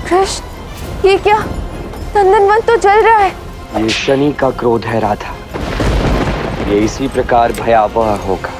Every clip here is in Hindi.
कृष्ण, ये क्या? नंदनवन तो जल रहा है। ये शनि का क्रोध है राधा, ये इसी प्रकार भयावह होगा।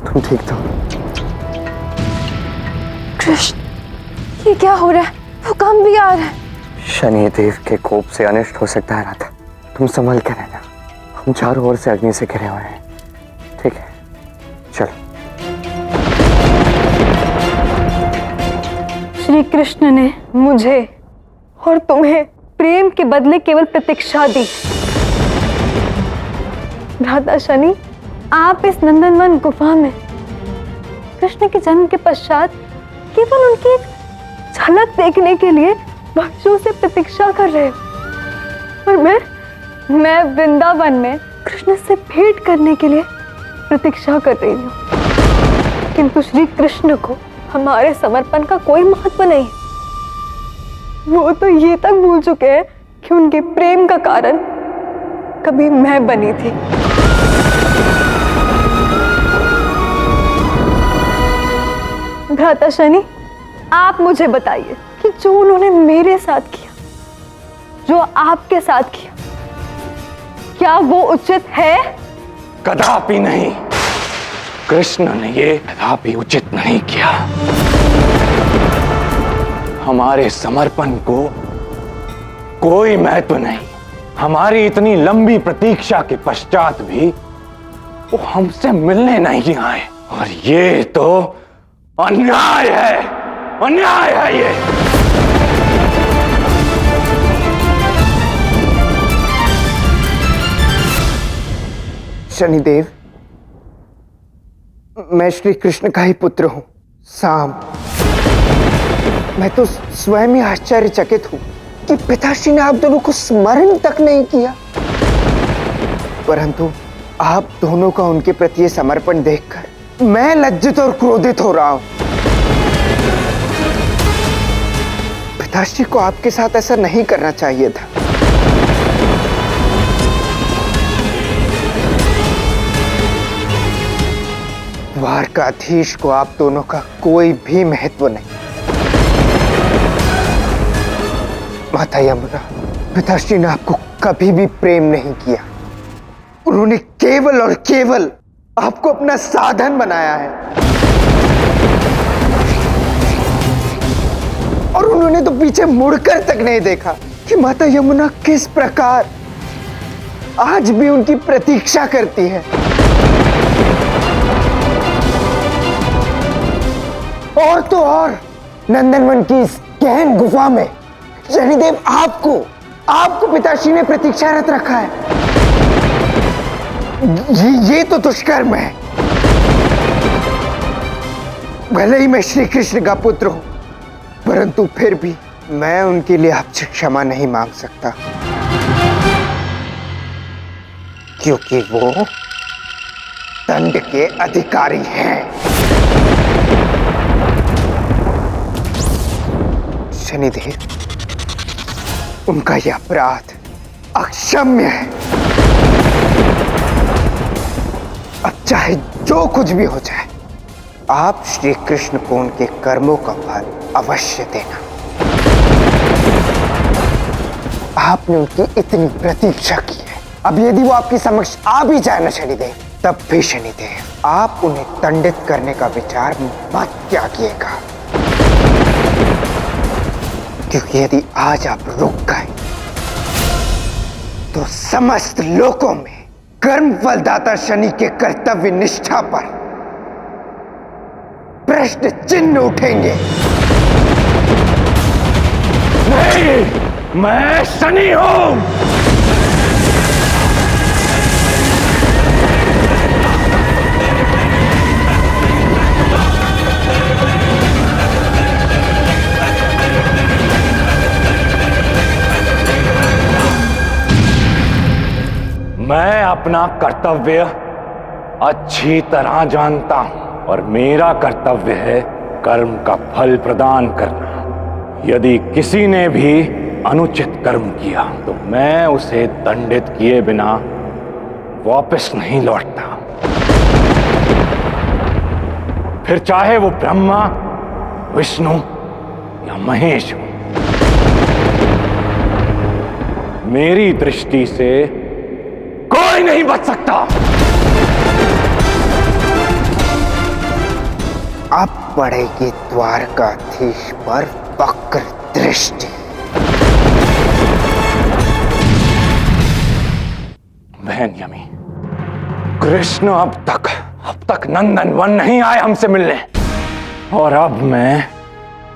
तुम ठीक तो? कृष्ण, ये क्या हो रहा है? भूकंप भी आ रहा है। शनिदेव के कोप से अनिष्ट हो सकता है राधा, तुम संभल के रहना। हम चारों ओर से अग्नि से घिरे हुए हैं, ठीक है? चलो। श्री कृष्ण ने मुझे और तुम्हें प्रेम के बदले केवल प्रतीक्षा दी। भ्राता शनि, आप इस नंदनवन गुफा में कृष्ण के जन्म के पश्चात केवल उनकी एक झलक देखने के लिए वर्षों से प्रतीक्षा कर रहे हो, और मैं वृंदावन में कृष्ण से भेंट करने के लिए प्रतीक्षा कर रही हूँ। किंतु श्री कृष्ण को हमारे समर्पण का कोई महत्व नहीं। वो तो ये तक भूल चुके हैं कि उनके प्रेम का कारण कभी मैं बनी थी। भ्राता शनि, आप मुझे बताइए कि जो उन्होंने मेरे साथ किया, जो आपके साथ किया, क्या वो उचित है? कदापि नहीं। कृष्ण ने ये कदापि उचित नहीं किया। हमारे समर्पण को कोई महत्व नहीं। हमारी इतनी लंबी प्रतीक्षा के पश्चात भी वो हमसे मिलने नहीं आए, और ये तो अन्याय है, अन्याय है ये। शनिदेव, मैं श्री कृष्ण का ही पुत्र हूं, साम। मैं तो स्वयं ही आश्चर्यचकित हूं कि पिताश्री ने आप दोनों को स्मरण तक नहीं किया, परंतु आप दोनों का उनके प्रति ये समर्पण देखकर मैं लज्जित और क्रोधित हो रहा हूं। पिताश्री को आपके साथ ऐसा नहीं करना चाहिए था। द्वारकाधीश को आप दोनों का कोई भी महत्व नहीं। माता यमुना, पिताश्री ने आपको कभी भी प्रेम नहीं किया। उन्होंने केवल और केवल आपको अपना साधन बनाया है, और उन्होंने तो पीछे मुड़कर तक नहीं देखा कि माता यमुना किस प्रकार आज भी उनकी प्रतीक्षा करती है। और तो और नंदनवन की इस गहन गुफा में शनिदेव आपको पिताश्री ने प्रतीक्षारत रखा है। ये तो दुष्कर्म है। भले ही मैं श्री कृष्ण का पुत्र हूं, परंतु फिर भी मैं उनके लिए आपसे क्षमा नहीं मांग सकता, क्योंकि वो दंड के अधिकारी हैं। शनिदेव, उनका यह अपराध अक्षम्य है। अब चाहे जो कुछ भी हो जाए, आप श्री कृष्ण को उनके कर्मों का फल अवश्य देना। आपने उनकी इतनी प्रतीक्षा की है, अब यदि वो आपके समक्ष आ भी जाए ना शनिदेव, तब भी शनिदेव आप उन्हें दंडित करने का विचार मत त्यागिएगा, क्योंकि यदि आज आप रुक गए तो समस्त लोकों में कर्म फलदाता शनि के कर्तव्य निष्ठा पर प्रश्न चिन्ह उठेंगे। नहीं, मैं शनि हूं। मैं अपना कर्तव्य अच्छी तरह जानता हूं और मेरा कर्तव्य है कर्म का फल प्रदान करना। यदि किसी ने भी अनुचित कर्म किया तो मैं उसे दंडित किए बिना वापस नहीं लौटता, फिर चाहे वो ब्रह्मा, विष्णु या महेश हो। मेरी दृष्टि से कोई नहीं बच सकता। अब पड़ेगी द्वारकाधीश पर वक्र दृष्टि। बहन यमी, कृष्ण अब तक नंदन वन नहीं आए हमसे मिलने, और अब मैं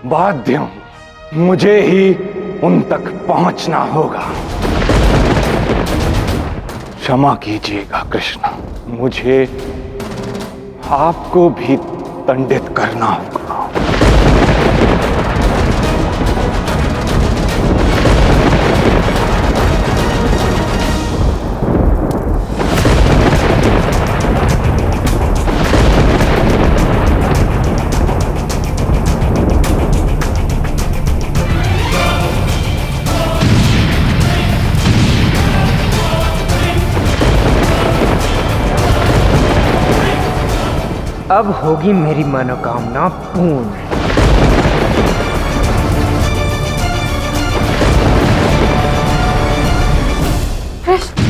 बाध्य हूं, मुझे ही उन तक पहुंचना होगा। क्षमा कीजिएगा कृष्ण, मुझे आपको भी दंडित करना होगा। अब होगी मेरी मनोकामना पूर्ण। कृष्ण,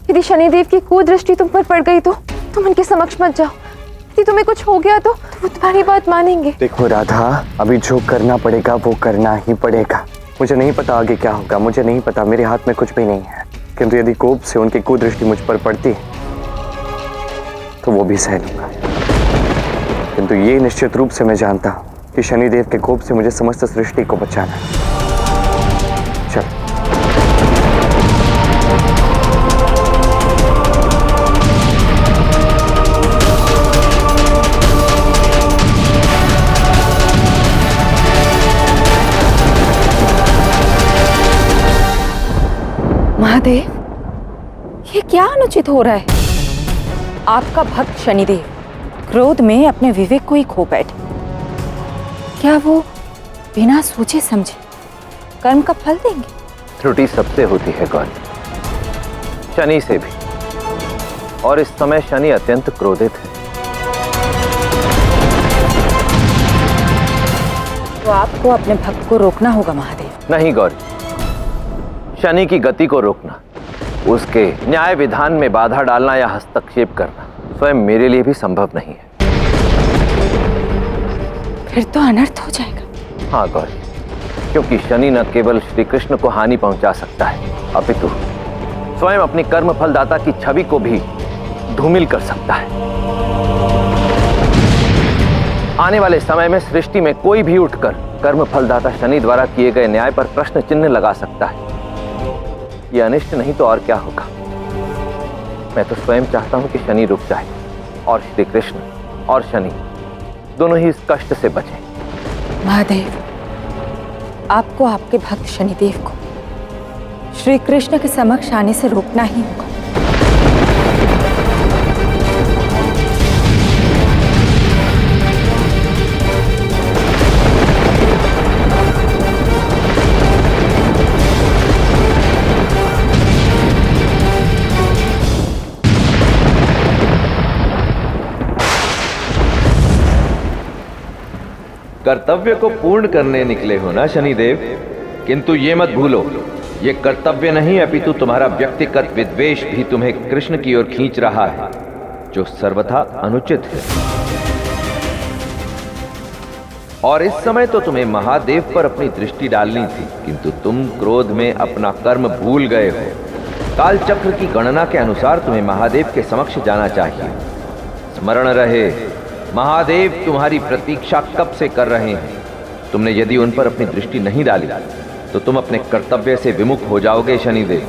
यदि शनिदेव की कुदृष्टि तुम पर पड़ गई तो तुम उनके समक्ष मत जाओ। यदि तुम्हें कुछ हो गया तो वो तुम्हारी बात मानेंगे। देखो राधा, अभी जो करना पड़ेगा वो करना ही पड़ेगा। मुझे नहीं पता आगे क्या होगा, मुझे नहीं पता, मेरे हाथ में कुछ भी नहीं है। किंतु यदि कोप से उनकी कुदृष्टि मुझ पर पड़ती तो वो भी सह लूंगा। किंतु ये निश्चित रूप से मैं जानता हूं कि शनिदेव के कोप से मुझे समस्त सृष्टि को बचाना है। चल। महादेव, ये क्या अनुचित हो रहा है? आपका भक्त शनिदेव क्रोध में अपने विवेक को ही खो बैठे। क्या वो बिना सोचे समझे कर्म का फल देंगे? त्रुटि सबसे होती है गौरी, शनि से भी, और इस समय शनि अत्यंत क्रोधित है। तो आपको अपने भक्त को रोकना होगा महादेव। नहीं गौरी, शनि की गति को रोकना, उसके न्याय विधान में बाधा डालना या हस्तक्षेप करना स्वयं मेरे लिए भी संभव नहीं है। फिर तो अनर्थ हो जाएगा। हाँ गौरी, क्योंकि शनि न केवल श्री कृष्ण को हानि पहुंचा सकता है, अपितु स्वयं अपनी कर्म फलदाता की छवि को भी धूमिल कर सकता है। आने वाले समय में सृष्टि में कोई भी उठकर कर्म फलदाता शनि द्वारा किए गए न्याय पर प्रश्न चिन्ह लगा सकता है। यह अनिष्ट नहीं तो और क्या होगा। मैं तो स्वयं चाहता हूं कि शनि रुक जाए और श्री कृष्ण और शनि दोनों ही इस कष्ट से बचें। महादेव, आपको आपके भक्त शनिदेव को श्री कृष्ण के समक्ष आने से रोकना ही होगा। कर्तव्य को पूर्ण करने निकले हो ना शनिदेव, किंतु ये मत भूलो, ये कर्तव्य नहीं अपितु तुम्हारा व्यक्तिगत विद्वेष भी तुम्हें कृष्ण की ओर खींच रहा है, जो सर्वथा अनुचित है। और इस समय तो तुम्हें महादेव पर अपनी दृष्टि डालनी थी, किंतु तुम क्रोध में अपना कर्म भूल गए हो। काल चक्र की गणना के अनुसार तुम्हें महादेव के समक्ष जाना चाहिए। स्मरण रहे, महादेव तुम्हारी प्रतीक्षा कब से कर रहे हैं। तुमने यदि उन पर अपनी दृष्टि नहीं डाली तो तुम अपने कर्तव्य से विमुख हो जाओगे शनिदेव।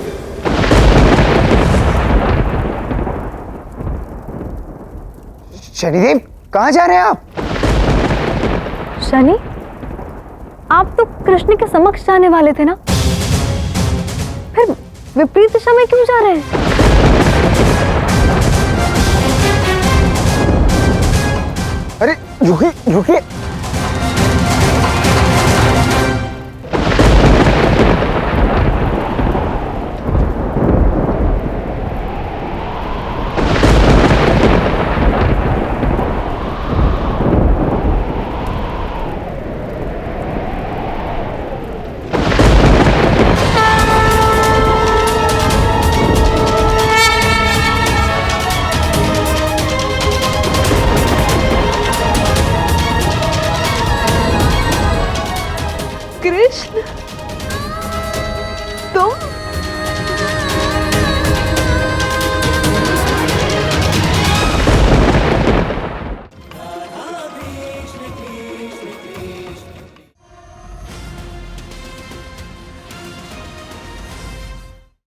शनिदेव, कहां जा रहे हैं आप? शनि, आप तो कृष्ण के समक्ष जाने वाले थे ना, फिर विपरीत दिशा में क्यों जा रहे हैं? अरे रुकिए रुकिए,